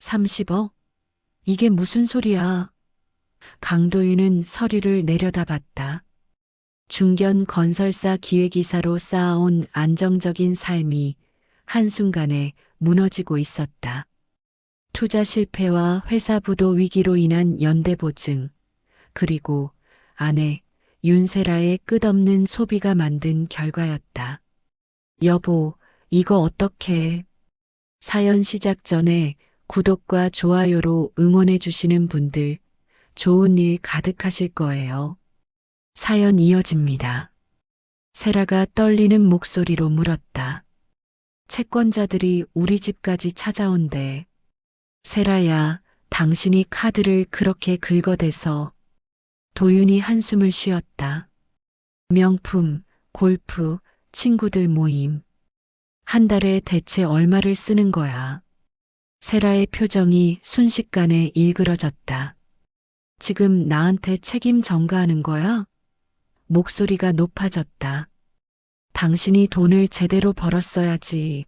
30억? 이게 무슨 소리야? 강도윤은 서류를 내려다봤다. 중견 건설사 기획이사로 쌓아온 안정적인 삶이 한순간에 무너지고 있었다. 투자 실패와 회사 부도 위기로 인한 연대보증, 그리고 아내 윤세라의 끝없는 소비가 만든 결과였다. 여보, 이거 어떡해? 사연 시작 전에 구독과 좋아요로 응원해 주시는 분들 좋은 일 가득하실 거예요. 사연 이어집니다. 세라가 떨리는 목소리로 물었다. 채권자들이 우리 집까지 찾아온대. 세라야, 당신이 카드를 그렇게 긁어대서. 도윤이 한숨을 쉬었다. 명품, 골프, 친구들 모임. 한 달에 대체 얼마를 쓰는 거야? 세라의 표정이 순식간에 일그러졌다. 지금 나한테 책임 전가하는 거야? 목소리가 높아졌다. 당신이 돈을 제대로 벌었어야지.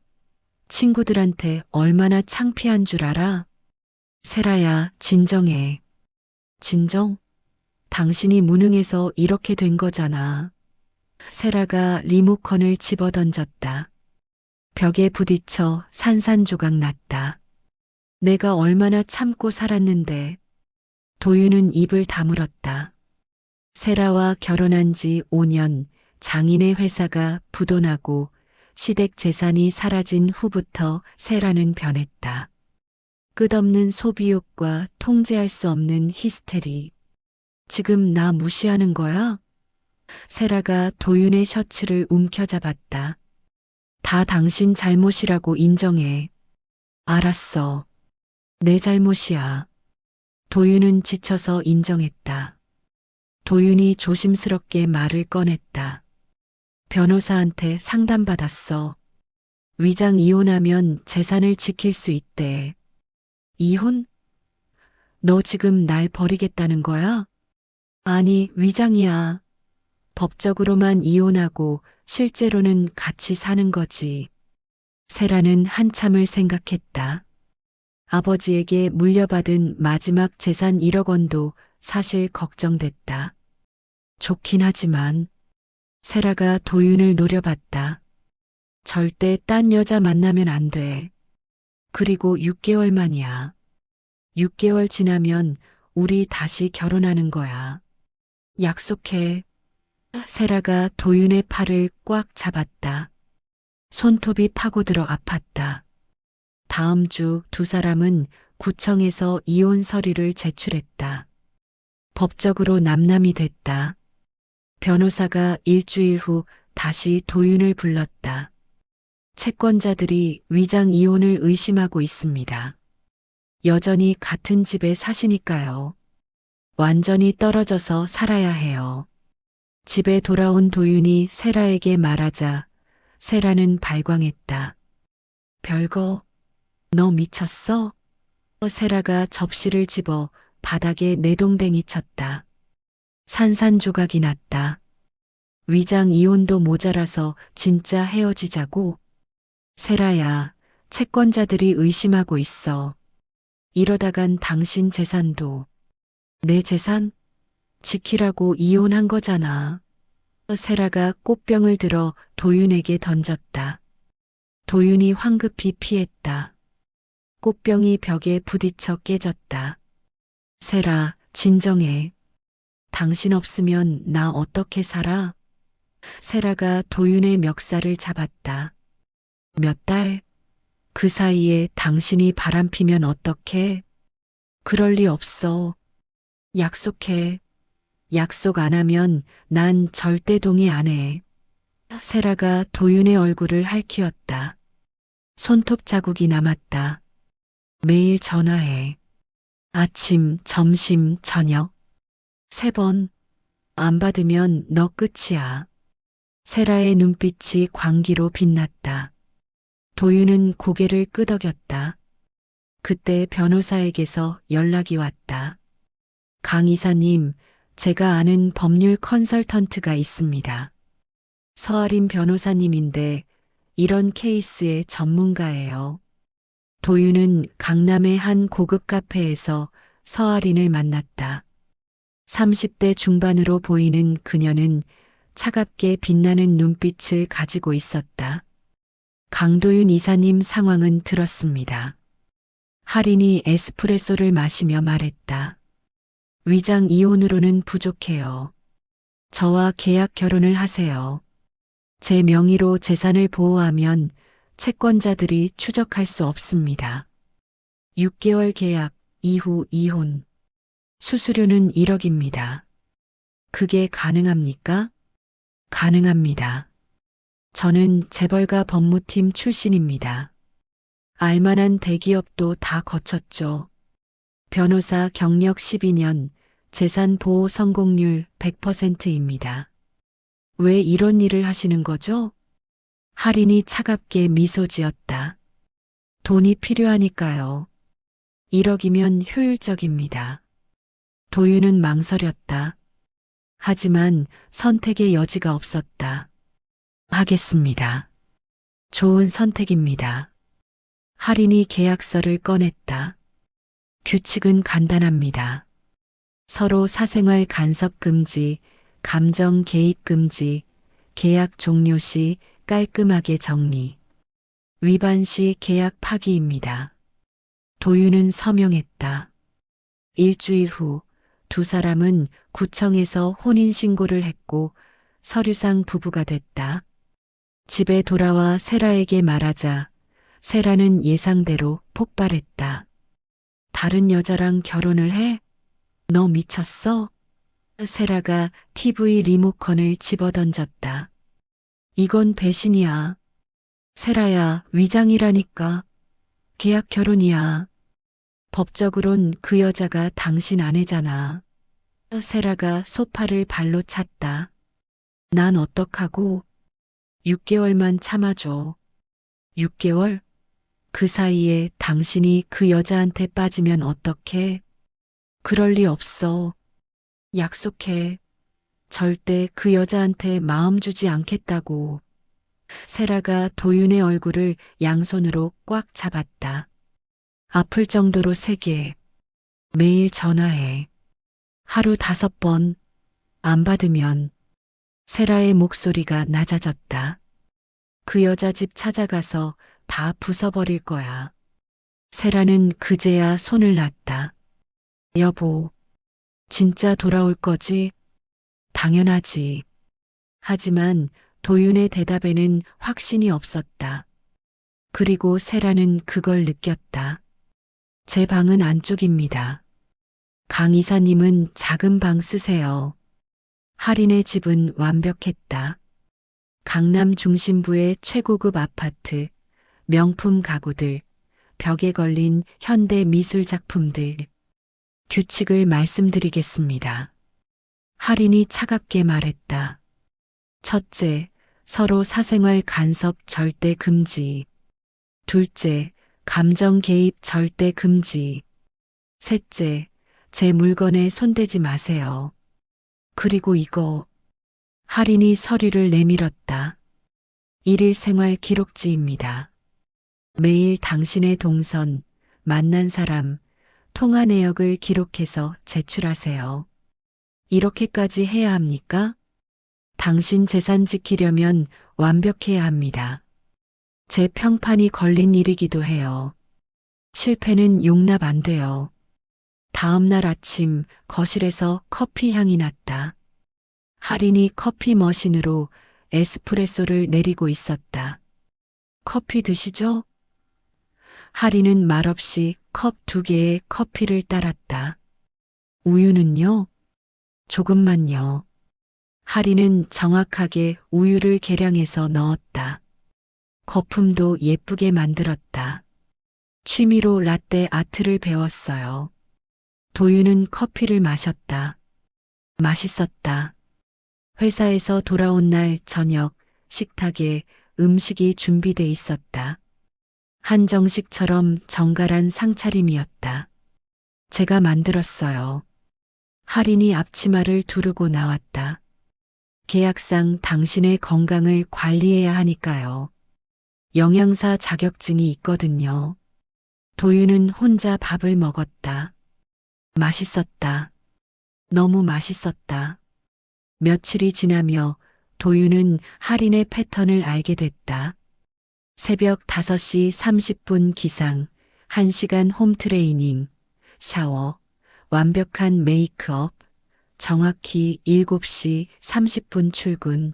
친구들한테 얼마나 창피한 줄 알아? 세라야, 진정해. 진정? 당신이 무능해서 이렇게 된 거잖아. 세라가 리모컨을 집어던졌다. 벽에 부딪혀 산산조각 났다. 내가 얼마나 참고 살았는데. 도윤은 입을 다물었다. 세라와 결혼한 지 5년, 장인의 회사가 부도나고 시댁 재산이 사라진 후부터 세라는 변했다. 끝없는 소비욕과 통제할 수 없는 히스테리. 지금 나 무시하는 거야? 세라가 도윤의 셔츠를 움켜잡았다. 다 당신 잘못이라고 인정해. 알았어. 내 잘못이야. 도윤은 지쳐서 인정했다. 도윤이 조심스럽게 말을 꺼냈다. 변호사한테 상담받았어. 위장 이혼하면 재산을 지킬 수 있대. 이혼? 너 지금 날 버리겠다는 거야? 아니, 위장이야. 법적으로만 이혼하고 실제로는 같이 사는 거지. 세라는 한참을 생각했다. 아버지에게 물려받은 마지막 재산 1억 원도 사실 걱정됐다. 좋긴 하지만 세라가 도윤을 노려봤다. 절대 딴 여자 만나면 안 돼. 그리고 6개월만이야. 6개월 지나면 우리 다시 결혼하는 거야. 약속해. 세라가 도윤의 팔을 꽉 잡았다. 손톱이 파고들어 아팠다. 다음 주 두 사람은 구청에서 이혼 서류를 제출했다. 법적으로 남남이 됐다. 변호사가 일주일 후 다시 도윤을 불렀다. 채권자들이 위장 이혼을 의심하고 있습니다. 여전히 같은 집에 사시니까요. 완전히 떨어져서 살아야 해요. 집에 돌아온 도윤이 세라에게 말하자 세라는 발광했다. 별거, 너 미쳤어? 세라가 접시를 집어 바닥에 내동댕이 쳤다. 산산조각이 났다. 위장 이혼도 모자라서 진짜 헤어지자고? 세라야, 채권자들이 의심하고 있어. 이러다간 당신 재산도. 내 재산? 지키라고 이혼한 거잖아. 세라가 꽃병을 들어 도윤에게 던졌다. 도윤이 황급히 피했다. 꽃병이 벽에 부딪혀 깨졌다. 세라, 진정해. 당신 없으면 나 어떻게 살아? 세라가 도윤의 멱살을 잡았다. 몇 달? 그 사이에 당신이 바람피면 어떡해? 그럴 리 없어. 약속해. 약속 안 하면 난 절대 동의 안 해. 세라가 도윤의 얼굴을 핥히었다. 손톱 자국이 남았다. 매일 전화해. 아침, 점심, 저녁. 3번. 안 받으면 너 끝이야. 세라의 눈빛이 광기로 빛났다. 도윤은 고개를 끄덕였다. 그때 변호사에게서 연락이 왔다. 강 이사님, 제가 아는 법률 컨설턴트가 있습니다. 서아린 변호사님인데 이런 케이스의 전문가예요. 도윤은 강남의 한 고급 카페에서 서아린을 만났다. 30대 중반으로 보이는 그녀는 차갑게 빛나는 눈빛을 가지고 있었다. 강도윤 이사님 상황은 들었습니다. 할인이 에스프레소를 마시며 말했다. 위장 이혼으로는 부족해요. 저와 계약 결혼을 하세요. 제 명의로 재산을 보호하면 채권자들이 추적할 수 없습니다. 6개월 계약 이후 이혼. 수수료는 1억입니다. 그게 가능합니까? 가능합니다. 저는 재벌가 법무팀 출신입니다. 알만한 대기업도 다 거쳤죠. 변호사 경력 12년, 재산 보호 성공률 100%입니다. 왜 이런 일을 하시는 거죠? 할인이 차갑게 미소 지었다. 돈이 필요하니까요. 1억이면 효율적입니다. 도윤은 망설였다. 하지만 선택의 여지가 없었다. 하겠습니다. 좋은 선택입니다. 할인이 계약서를 꺼냈다. 규칙은 간단합니다. 서로 사생활 간섭 금지, 감정 개입 금지, 계약 종료 시 깔끔하게 정리. 위반 시 계약 파기입니다. 도윤은 서명했다. 일주일 후 두 사람은 구청에서 혼인신고를 했고 서류상 부부가 됐다. 집에 돌아와 세라에게 말하자 세라는 예상대로 폭발했다. 다른 여자랑 결혼을 해? 너 미쳤어? 세라가 TV 리모컨을 집어던졌다. 이건 배신이야. 세라야, 위장이라니까. 계약 결혼이야. 법적으론 그 여자가 당신 아내잖아. 세라가 소파를 발로 찼다. 난 어떡하고? 6개월만 참아줘. 6개월? 그 사이에 당신이 그 여자한테 빠지면 어떡해? 그럴 리 없어. 약속해. 절대 그 여자한테 마음 주지 않겠다고. 세라가 도윤의 얼굴을 양손으로 꽉 잡았다. 아플 정도로 세게. 매일 전화해. 하루 5번. 안 받으면. 세라의 목소리가 낮아졌다. 그 여자 집 찾아가서 다 부숴버릴 거야. 세라는 그제야 손을 놨다. 여보, 진짜 돌아올 거지? 당연하지. 하지만 도윤의 대답에는 확신이 없었다. 그리고 세라는 그걸 느꼈다. 제 방은 안쪽입니다. 강 이사님은 작은 방 쓰세요. 할인의 집은 완벽했다. 강남 중심부의 최고급 아파트, 명품 가구들, 벽에 걸린 현대 미술 작품들. 규칙을 말씀드리겠습니다. 할인이 차갑게 말했다. 첫째, 서로 사생활 간섭 절대 금지. 둘째, 감정 개입 절대 금지. 셋째, 제 물건에 손대지 마세요. 그리고 이거. 할인이 서류를 내밀었다. 일일 생활 기록지입니다. 매일 당신의 동선, 만난 사람, 통화 내역을 기록해서 제출하세요. 이렇게까지 해야 합니까? 당신 재산 지키려면 완벽해야 합니다. 제 평판이 걸린 일이기도 해요. 실패는 용납 안 돼요. 다음 날 아침 거실에서 커피 향이 났다. 할인이 커피 머신으로 에스프레소를 내리고 있었다. 커피 드시죠? 할인은 말없이 컵 2개에 커피를 따랐다. 우유는요? 조금만요. 할인은 정확하게 우유를 계량해서 넣었다. 거품도 예쁘게 만들었다. 취미로 라떼 아트를 배웠어요. 도윤은 커피를 마셨다. 맛있었다. 회사에서 돌아온 날 저녁 식탁에 음식이 준비돼 있었다. 한정식처럼 정갈한 상차림이었다. 제가 만들었어요. 할인이 앞치마를 두르고 나왔다. 계약상 당신의 건강을 관리해야 하니까요. 영양사 자격증이 있거든요. 도윤은 혼자 밥을 먹었다. 맛있었다. 너무 맛있었다. 며칠이 지나며 도윤은 할인의 패턴을 알게 됐다. 새벽 5시 30분 기상, 1시간 홈트레이닝, 샤워, 완벽한 메이크업, 정확히 7시 30분 출근,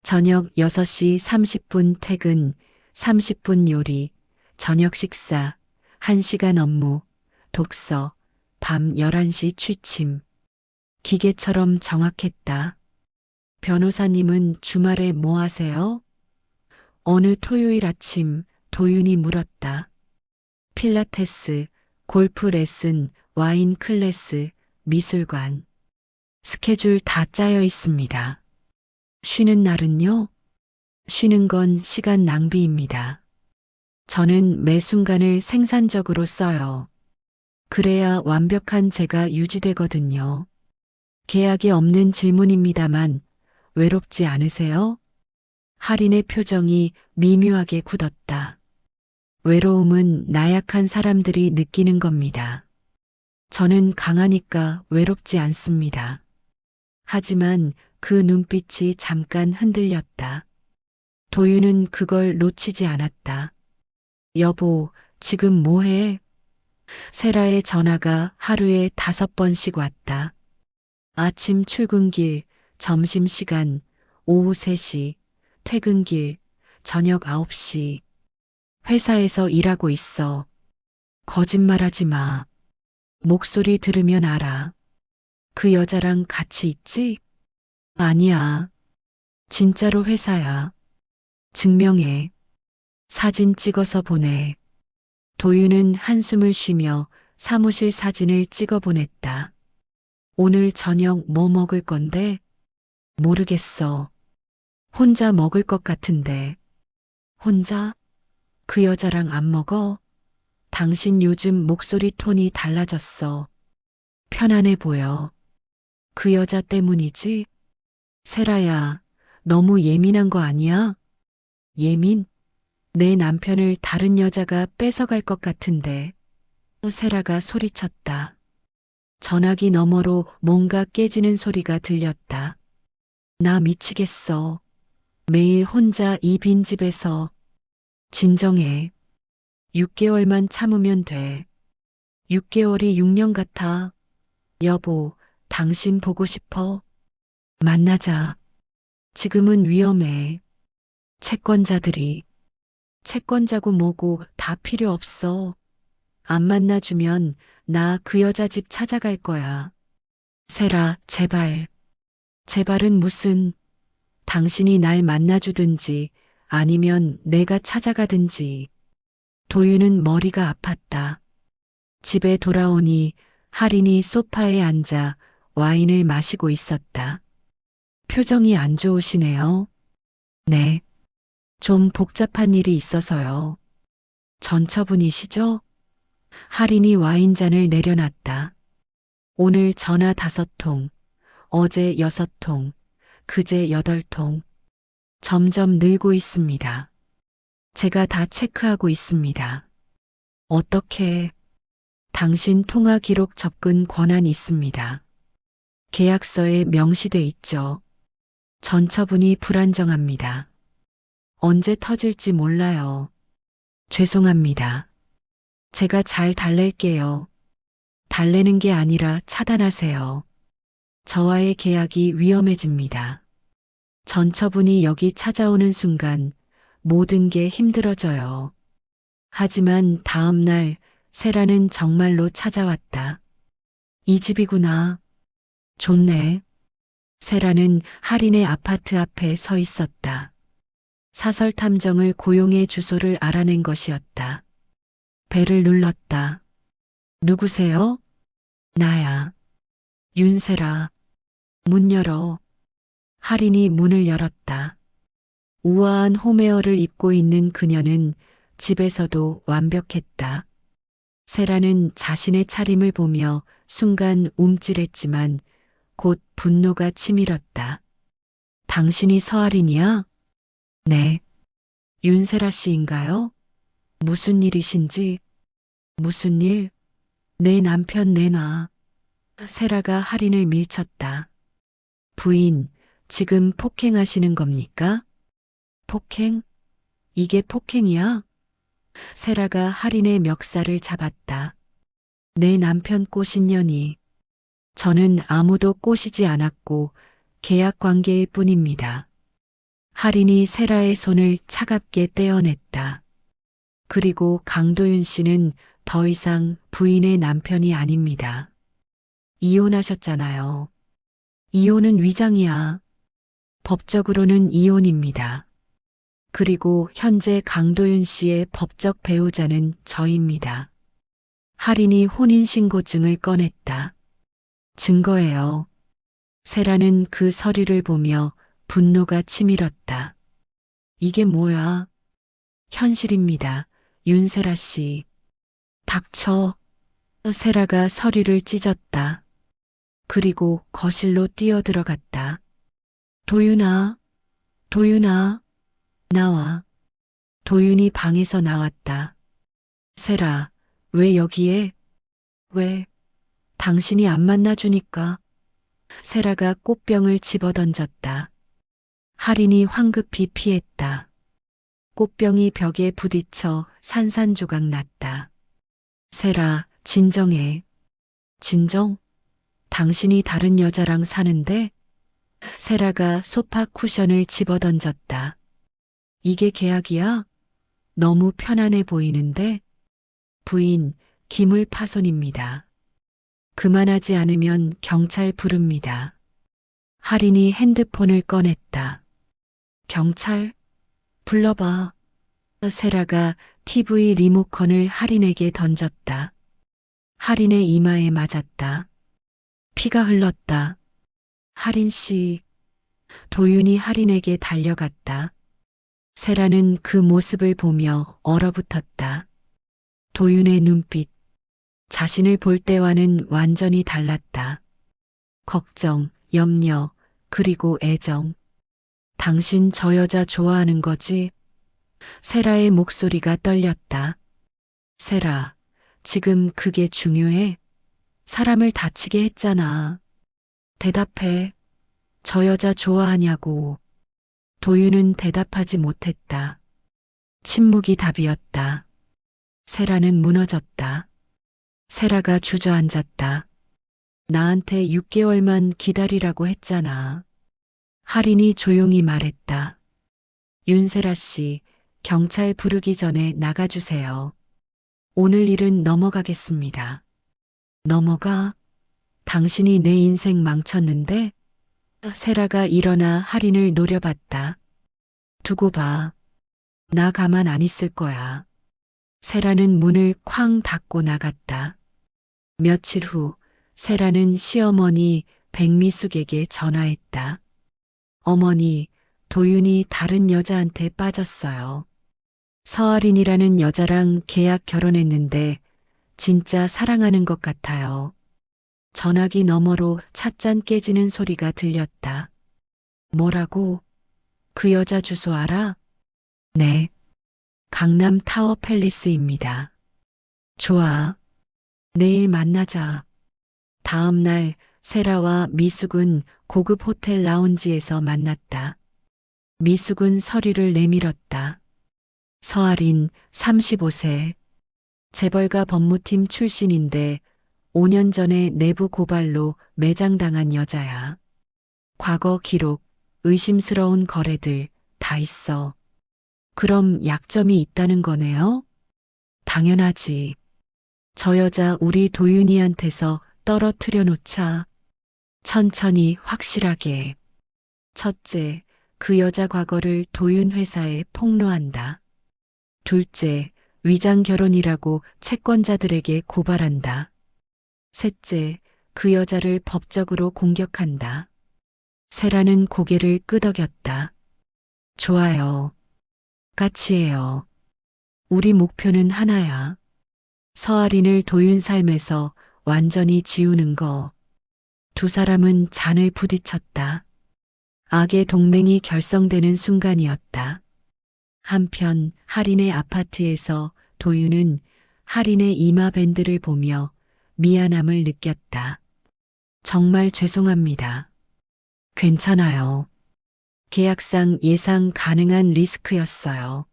저녁 6시 30분 퇴근, 30분 요리, 저녁 식사, 1시간 업무, 독서, 밤 11시 취침. 기계처럼 정확했다. 변호사님은 주말에 뭐 하세요? 어느 토요일 아침 도윤이 물었다. 필라테스, 골프 레슨, 와인 클래스, 미술관. 스케줄 다 짜여 있습니다. 쉬는 날은요? 쉬는 건 시간 낭비입니다. 저는 매 순간을 생산적으로 써요. 그래야 완벽한 제가 유지되거든요. 계약이 없는 질문입니다만 외롭지 않으세요? 할인의 표정이 미묘하게 굳었다. 외로움은 나약한 사람들이 느끼는 겁니다. 저는 강하니까 외롭지 않습니다. 하지만 그 눈빛이 잠깐 흔들렸다. 도윤은 그걸 놓치지 않았다. 여보, 지금 뭐해? 세라의 전화가 하루에 5번씩 왔다. 아침 출근길, 점심시간, 오후 3시, 퇴근길, 저녁 9시. 회사에서 일하고 있어. 거짓말하지 마. 목소리 들으면 알아. 그 여자랑 같이 있지? 아니야. 진짜로 회사야. 증명해. 사진 찍어서 보내. 도윤은 한숨을 쉬며 사무실 사진을 찍어 보냈다. 오늘 저녁 뭐 먹을 건데? 모르겠어. 혼자 먹을 것 같은데. 혼자? 그 여자랑 안 먹어? 당신 요즘 목소리 톤이 달라졌어. 편안해 보여. 그 여자 때문이지? 세라야, 너무 예민한 거 아니야? 예민? 내 남편을 다른 여자가 뺏어갈 것 같은데. 세라가 소리쳤다. 전화기 너머로 뭔가 깨지는 소리가 들렸다. 나 미치겠어. 매일 혼자 이 빈집에서. 진정해. 6개월만 참으면 돼. 6개월이 6년 같아. 여보, 당신 보고 싶어? 만나자. 지금은 위험해. 채권자들이. 채권자고 뭐고 다 필요 없어. 안 만나주면 나 그 여자 집 찾아갈 거야. 세라, 제발. 제발은 무슨, 당신이 날 만나주든지 아니면 내가 찾아가든지. 도윤은 머리가 아팠다. 집에 돌아오니 할인이 소파에 앉아 와인을 마시고 있었다. 표정이 안 좋으시네요. 네. 좀 복잡한 일이 있어서요. 전처분이시죠? 할인이 와인잔을 내려놨다. 오늘 전화 5통, 어제 6통, 그제 8통. 점점 늘고 있습니다. 제가 다 체크하고 있습니다. 어떻게? 당신 통화 기록 접근 권한 있습니다. 계약서에 명시돼 있죠. 전처분이 불안정합니다. 언제 터질지 몰라요. 죄송합니다. 제가 잘 달랠게요. 달래는 게 아니라 차단하세요. 저와의 계약이 위험해집니다. 전처분이 여기 찾아오는 순간 모든 게 힘들어져요. 하지만 다음 날 세라는 정말로 찾아왔다. 이 집이구나. 좋네. 세라는 할인의 아파트 앞에 서 있었다. 사설 탐정을 고용해 주소를 알아낸 것이었다. 벨을 눌렀다. 누구세요? 나야. 윤세라. 문 열어. 할인이 문을 열었다. 우아한 홈웨어를 입고 있는 그녀는 집에서도 완벽했다. 세라는 자신의 차림을 보며 순간 움찔했지만 곧 분노가 치밀었다. 당신이 서할인이야? 네. 윤세라 씨인가요? 무슨 일이신지? 무슨 일? 내 남편 내놔. 세라가 할인을 밀쳤다. 부인, 지금 폭행하시는 겁니까? 폭행? 이게 폭행이야? 세라가 할인의 멱살을 잡았다. 내 남편 꼬신 년이. 저는 아무도 꼬시지 않았고 계약 관계일 뿐입니다. 할인이 세라의 손을 차갑게 떼어냈다. 그리고 강도윤 씨는 더 이상 부인의 남편이 아닙니다. 이혼하셨잖아요. 이혼은 위장이야. 법적으로는 이혼입니다. 그리고 현재 강도윤 씨의 법적 배우자는 저입니다. 할인이 혼인신고증을 꺼냈다. 증거예요. 세라는 그 서류를 보며 분노가 치밀었다. 이게 뭐야? 현실입니다. 윤세라 씨. 닥쳐. 세라가 서류를 찢었다. 그리고 거실로 뛰어들어갔다. 도윤아, 도윤아, 나와. 도윤이 방에서 나왔다. 세라, 왜 여기에? 왜? 당신이 안 만나주니까. 세라가 꽃병을 집어던졌다. 할인이 황급히 피했다. 꽃병이 벽에 부딪혀 산산조각 났다. 세라, 진정해. 진정? 당신이 다른 여자랑 사는데? 세라가 소파 쿠션을 집어던졌다. 이게 계약이야? 너무 편안해 보이는데? 부인, 기물파손입니다. 그만하지 않으면 경찰 부릅니다. 할인이 핸드폰을 꺼냈다. 경찰? 불러봐. 세라가 TV 리모컨을 할인에게 던졌다. 할인의 이마에 맞았다. 피가 흘렀다. 할인 씨. 도윤이 할인에게 달려갔다. 세라는 그 모습을 보며 얼어붙었다. 도윤의 눈빛. 자신을 볼 때와는 완전히 달랐다. 걱정, 염려, 그리고 애정. 당신 저 여자 좋아하는 거지? 세라의 목소리가 떨렸다. 세라, 지금 그게 중요해? 사람을 다치게 했잖아. 대답해. 저 여자 좋아하냐고. 도윤은 대답하지 못했다. 침묵이 답이었다. 세라는 무너졌다. 세라가 주저앉았다. 나한테 6개월만 기다리라고 했잖아. 할인이 조용히 말했다. 윤세라 씨, 경찰 부르기 전에 나가주세요. 오늘 일은 넘어가겠습니다. 넘어가? 당신이 내 인생 망쳤는데? 세라가 일어나 할인을 노려봤다. 두고 봐. 나 가만 안 있을 거야. 세라는 문을 쾅 닫고 나갔다. 며칠 후 세라는 시어머니 백미숙에게 전화했다. 어머니, 도윤이 다른 여자한테 빠졌어요. 서아린이라는 여자랑 계약 결혼했는데 진짜 사랑하는 것 같아요. 전화기 너머로 찻잔 깨지는 소리가 들렸다. 뭐라고? 그 여자 주소 알아? 네. 강남 타워 팰리스입니다. 좋아. 내일 만나자. 다음 날 세라와 미숙은 고급 호텔 라운지에서 만났다. 미숙은 서류를 내밀었다. 서아린 35세. 재벌가 법무팀 출신인데 5년 전에 내부 고발로 매장당한 여자야. 과거 기록, 의심스러운 거래들 다 있어. 그럼 약점이 있다는 거네요? 당연하지. 저 여자 우리 도윤이한테서 떨어뜨려 놓자. 천천히 확실하게. 첫째, 그 여자 과거를 도윤 회사에 폭로한다. 둘째, 위장 결혼이라고 채권자들에게 고발한다. 셋째, 그 여자를 법적으로 공격한다. 세라는 고개를 끄덕였다. 좋아요. 같이 해요. 우리 목표는 하나야. 서아린을 도윤 삶에서 완전히 지우는 거. 두 사람은 잔을 부딪혔다. 악의 동맹이 결성되는 순간이었다. 한편 할인의 아파트에서 도윤은 할인의 이마 밴드를 보며 미안함을 느꼈다. 정말 죄송합니다. 괜찮아요. 계약상 예상 가능한 리스크였어요.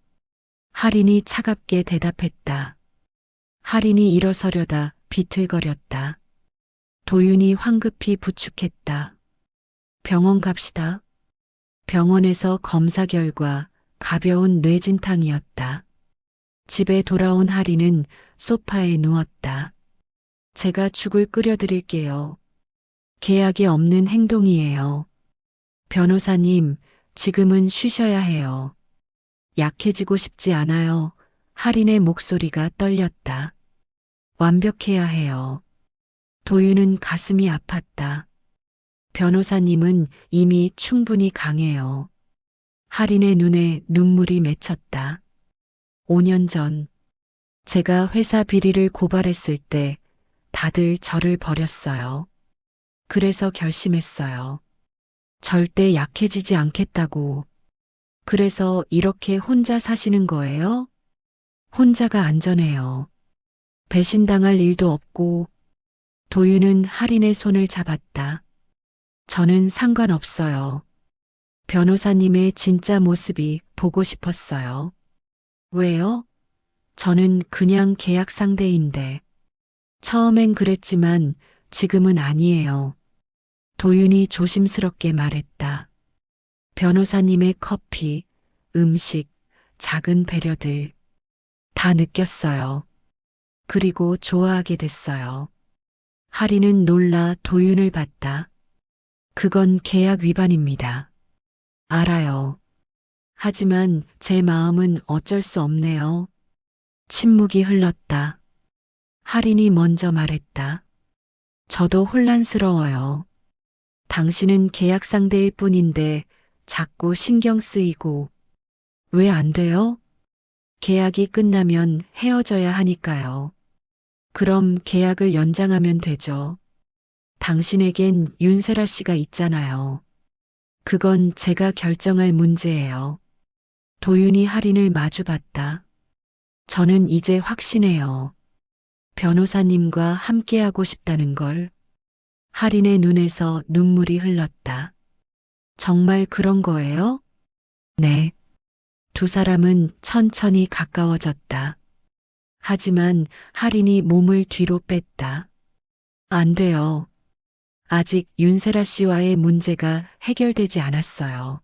할인이 차갑게 대답했다. 할인이 일어서려다 비틀거렸다. 도윤이 황급히 부축했다. 병원 갑시다. 병원에서 검사 결과 가벼운 뇌진탕이었다. 집에 돌아온 할인은 소파에 누웠다. 제가 죽을 끓여드릴게요. 계약이 없는 행동이에요. 변호사님, 지금은 쉬셔야 해요. 약해지고 싶지 않아요. 할인의 목소리가 떨렸다. 완벽해야 해요. 도윤은 가슴이 아팠다. 변호사님은 이미 충분히 강해요. 할인의 눈에 눈물이 맺혔다. 5년 전, 제가 회사 비리를 고발했을 때 다들 저를 버렸어요. 그래서 결심했어요. 절대 약해지지 않겠다고. 그래서 이렇게 혼자 사시는 거예요? 혼자가 안전해요. 배신당할 일도 없고. 도윤은 할인의 손을 잡았다. 저는 상관없어요. 변호사님의 진짜 모습이 보고 싶었어요. 왜요? 저는 그냥 계약 상대인데. 처음엔 그랬지만 지금은 아니에요. 도윤이 조심스럽게 말했다. 변호사님의 커피, 음식, 작은 배려들 다 느꼈어요. 그리고 좋아하게 됐어요. 할인은 놀라 도윤을 봤다. 그건 계약 위반입니다. 알아요. 하지만 제 마음은 어쩔 수 없네요. 침묵이 흘렀다. 할인이 먼저 말했다. 저도 혼란스러워요. 당신은 계약 상대일 뿐인데 자꾸 신경 쓰이고. 왜 안 돼요? 계약이 끝나면 헤어져야 하니까요. 그럼 계약을 연장하면 되죠. 당신에겐 윤세라 씨가 있잖아요. 그건 제가 결정할 문제예요. 도윤이 할인을 마주봤다. 저는 이제 확신해요. 변호사님과 함께하고 싶다는 걸. 할인의 눈에서 눈물이 흘렀다. 정말 그런 거예요? 네. 두 사람은 천천히 가까워졌다. 하지만 할인이 몸을 뒤로 뺐다. 안 돼요. 아직 윤세라 씨와의 문제가 해결되지 않았어요.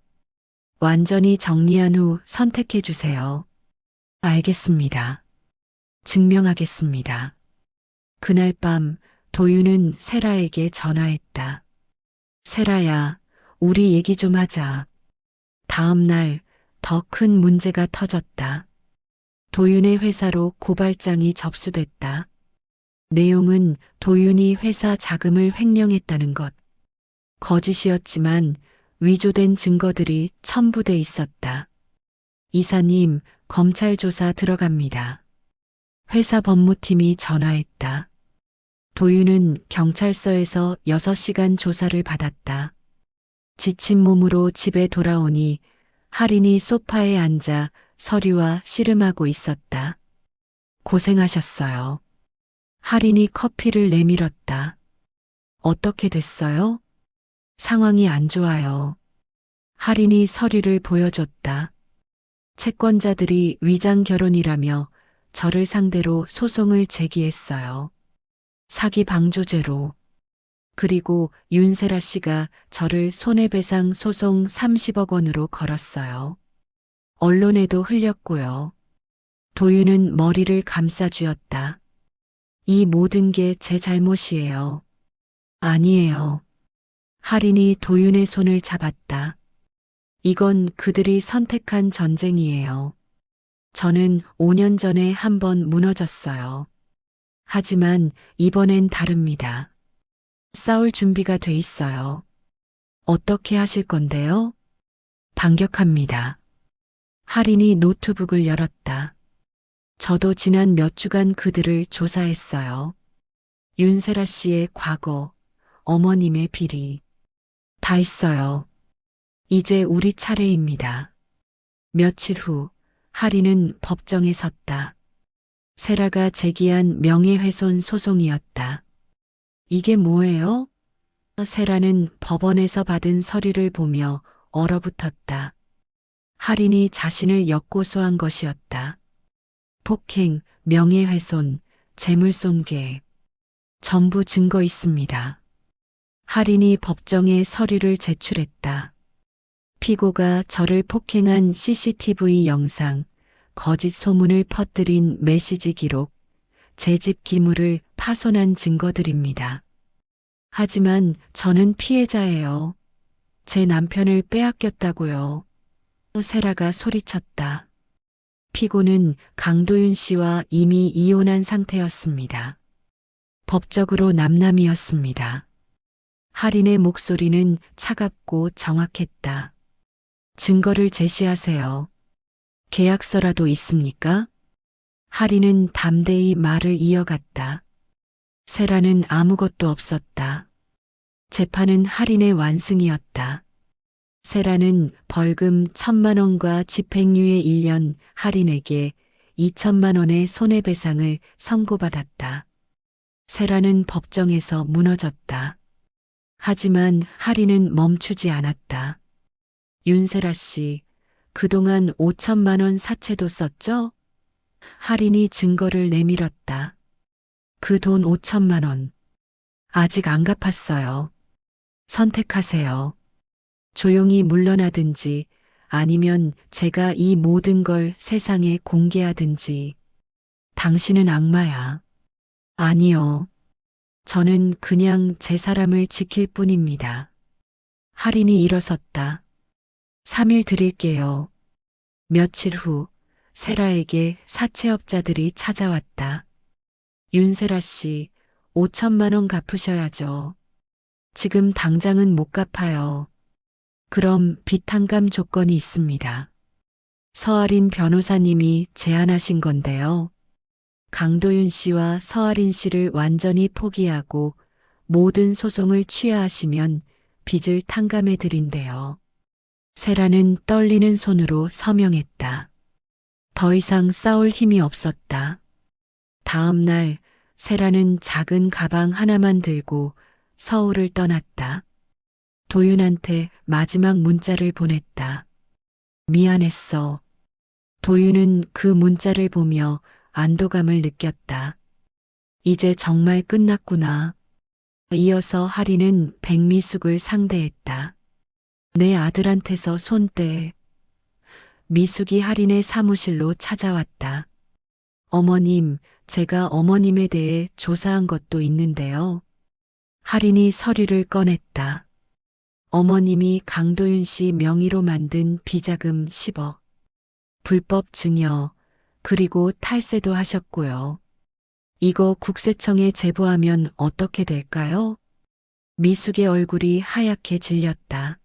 완전히 정리한 후 선택해 주세요. 알겠습니다. 증명하겠습니다. 그날 밤 도윤은 세라에게 전화했다. 세라야, 우리 얘기 좀 하자. 다음 날 더 큰 문제가 터졌다. 도윤의 회사로 고발장이 접수됐다. 내용은 도윤이 회사 자금을 횡령했다는 것. 거짓이었지만 위조된 증거들이 첨부돼 있었다. 이사님, 검찰 조사 들어갑니다. 회사 법무팀이 전화했다. 도윤은 경찰서에서 6시간 조사를 받았다. 지친 몸으로 집에 돌아오니 할인이 소파에 앉아 서류와 씨름하고 있었다. 고생하셨어요. 할인이 커피를 내밀었다. 어떻게 됐어요? 상황이 안 좋아요. 할인이 서류를 보여줬다. 채권자들이 위장 결혼이라며 저를 상대로 소송을 제기했어요. 사기 방조죄로. 그리고 윤세라 씨가 저를 손해배상 소송 30억 원으로 걸었어요. 언론에도 흘렸고요. 도윤은 머리를 감싸쥐었다. 이 모든 게 제 잘못이에요. 아니에요. 할인이 도윤의 손을 잡았다. 이건 그들이 선택한 전쟁이에요. 저는 5년 전에 한 번 무너졌어요. 하지만 이번엔 다릅니다. 싸울 준비가 돼 있어요. 어떻게 하실 건데요? 반격합니다. 할인이 노트북을 열었다. 저도 지난 몇 주간 그들을 조사했어요. 윤세라 씨의 과거, 어머님의 비리. 다 있어요. 이제 우리 차례입니다. 며칠 후, 할인은 법정에 섰다. 세라가 제기한 명예훼손 소송이었다. 이게 뭐예요? 세라는 법원에서 받은 서류를 보며 얼어붙었다. 할인이 자신을 역고소한 것이었다. 폭행, 명예훼손, 재물손괴. 전부 증거 있습니다. 할인이 법정에 서류를 제출했다. 피고가 저를 폭행한 CCTV 영상, 거짓 소문을 퍼뜨린 메시지 기록, 제 집 기물을 파손한 증거들입니다. 하지만 저는 피해자예요. 제 남편을 빼앗겼다고요. 세라가 소리쳤다. 피고는 강도윤 씨와 이미 이혼한 상태였습니다. 법적으로 남남이었습니다. 할인의 목소리는 차갑고 정확했다. 증거를 제시하세요. 계약서라도 있습니까? 할인은 담대히 말을 이어갔다. 세라는 아무것도 없었다. 재판은 할인의 완승이었다. 세라는 벌금 1,000만 원과 집행유예 1년, 할인에게 2천만 원의 손해배상을 선고받았다. 세라는 법정에서 무너졌다. 하지만 할인은 멈추지 않았다. 윤세라 씨, 그동안 5천만 원 사채도 썼죠? 할인이 증거를 내밀었다. 그 돈 5천만 원. 아직 안 갚았어요. 선택하세요. 조용히 물러나든지 아니면 제가 이 모든 걸 세상에 공개하든지. 당신은 악마야. 아니요. 저는 그냥 제 사람을 지킬 뿐입니다. 할인이 일어섰다. 3일 드릴게요. 며칠 후 세라에게 사채업자들이 찾아왔다. 윤세라 씨, 5천만 원 갚으셔야죠. 지금 당장은 못 갚아요. 그럼 비탕감 조건이 있습니다. 서아린 변호사님이 제안하신 건데요. 강도윤 씨와 서아린 씨를 완전히 포기하고 모든 소송을 취하하시면 빚을 탕감해 드린대요. 세라는 떨리는 손으로 서명했다. 더 이상 싸울 힘이 없었다. 다음 날 세라는 작은 가방 하나만 들고 서울을 떠났다. 도윤한테 마지막 문자를 보냈다. 미안했어. 도윤은 그 문자를 보며 안도감을 느꼈다. 이제 정말 끝났구나. 이어서 할인은 백미숙을 상대했다. 내 아들한테서 손 떼. 미숙이 할인의 사무실로 찾아왔다. 어머님, 제가 어머님에 대해 조사한 것도 있는데요. 할인이 서류를 꺼냈다. 어머님이 강도윤 씨 명의로 만든 비자금 10억, 불법 증여, 그리고 탈세도 하셨고요. 이거 국세청에 제보하면 어떻게 될까요? 미숙의 얼굴이 하얗게 질렸다.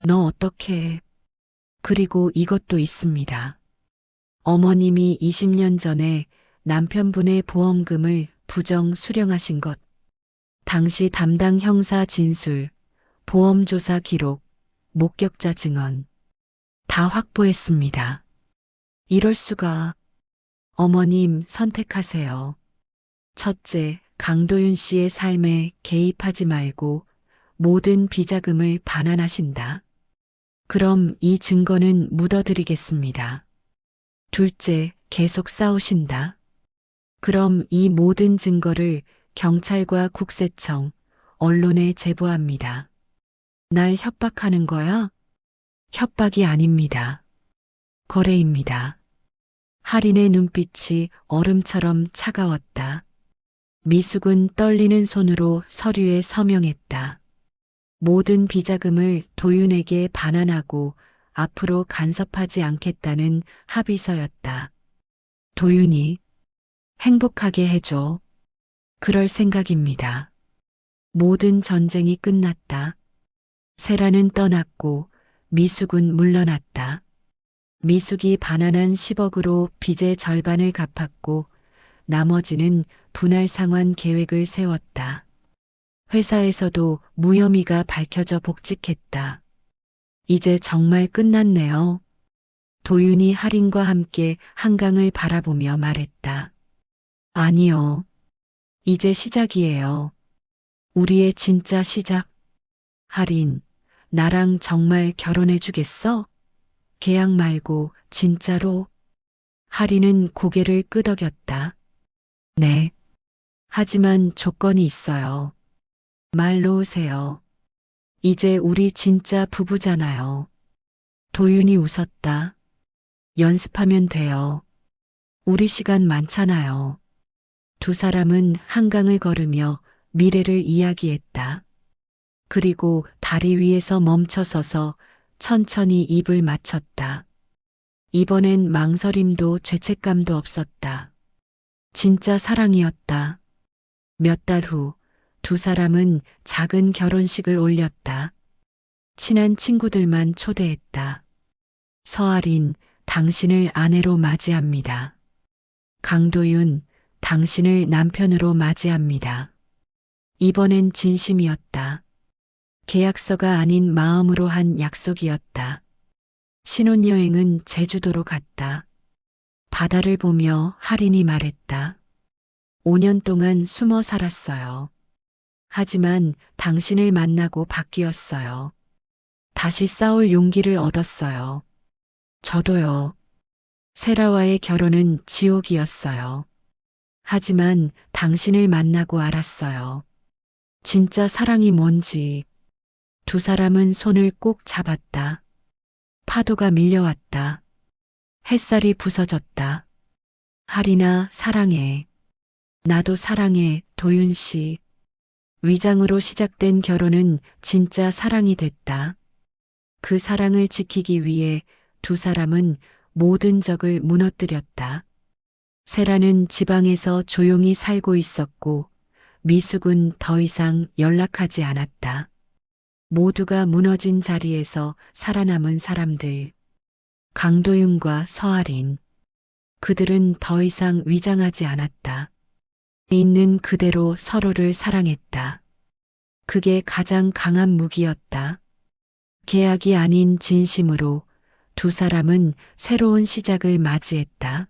너 어떻게 해? 그리고 이것도 있습니다. 어머님이 20년 전에 남편분의 보험금을 부정 수령하신 것. 당시 담당 형사 진술, 보험조사 기록, 목격자 증언. 다 확보했습니다. 이럴 수가. 어머님 선택하세요. 첫째, 강도윤 씨의 삶에 개입하지 말고 모든 비자금을 반환하신다. 그럼 이 증거는 묻어드리겠습니다. 둘째, 계속 싸우신다. 그럼 이 모든 증거를 경찰과 국세청, 언론에 제보합니다. 날 협박하는 거야? 협박이 아닙니다. 거래입니다. 할인의 눈빛이 얼음처럼 차가웠다. 미숙은 떨리는 손으로 서류에 서명했다. 모든 비자금을 도윤에게 반환하고 앞으로 간섭하지 않겠다는 합의서였다. 도윤이 행복하게 해줘. 그럴 생각입니다. 모든 전쟁이 끝났다. 세라는 떠났고 미숙은 물러났다. 미숙이 반환한 10억으로 빚의 절반을 갚았고 나머지는 분할 상환 계획을 세웠다. 회사에서도 무혐의가 밝혀져 복직했다. 이제 정말 끝났네요. 도윤이 할인과 함께 한강을 바라보며 말했다. 아니요. 이제 시작이에요. 우리의 진짜 시작. 할인, 나랑 정말 결혼해 주겠어? 계약 말고 진짜로? 할인은 고개를 끄덕였다. 네. 하지만 조건이 있어요. 말 놓으세요. 이제 우리 진짜 부부잖아요. 도윤이 웃었다. 연습하면 돼요. 우리 시간 많잖아요. 두 사람은 한강을 걸으며 미래를 이야기했다. 그리고 다리 위에서 멈춰서서 천천히 입을 맞췄다. 이번엔 망설임도 죄책감도 없었다. 진짜 사랑이었다. 몇 달 후 두 사람은 작은 결혼식을 올렸다. 친한 친구들만 초대했다. 서아린, 당신을 아내로 맞이합니다. 강도윤, 당신을 남편으로 맞이합니다. 이번엔 진심이었다. 계약서가 아닌 마음으로 한 약속이었다. 신혼여행은 제주도로 갔다. 바다를 보며 할인이 말했다. 5년 동안 숨어 살았어요. 하지만 당신을 만나고 바뀌었어요. 다시 싸울 용기를 얻었어요. 저도요. 세라와의 결혼은 지옥이었어요. 하지만 당신을 만나고 알았어요. 진짜 사랑이 뭔지. 두 사람은 손을 꼭 잡았다. 파도가 밀려왔다. 햇살이 부서졌다. 할인아, 사랑해. 나도 사랑해, 도윤 씨. 위장으로 시작된 결혼은 진짜 사랑이 됐다. 그 사랑을 지키기 위해 두 사람은 모든 적을 무너뜨렸다. 세라는 지방에서 조용히 살고 있었고 미숙은 더 이상 연락하지 않았다. 모두가 무너진 자리에서 살아남은 사람들. 강도윤과 서아린. 그들은 더 이상 위장하지 않았다. 있는 그대로 서로를 사랑했다. 그게 가장 강한 무기였다. 계약이 아닌 진심으로 두 사람은 새로운 시작을 맞이했다.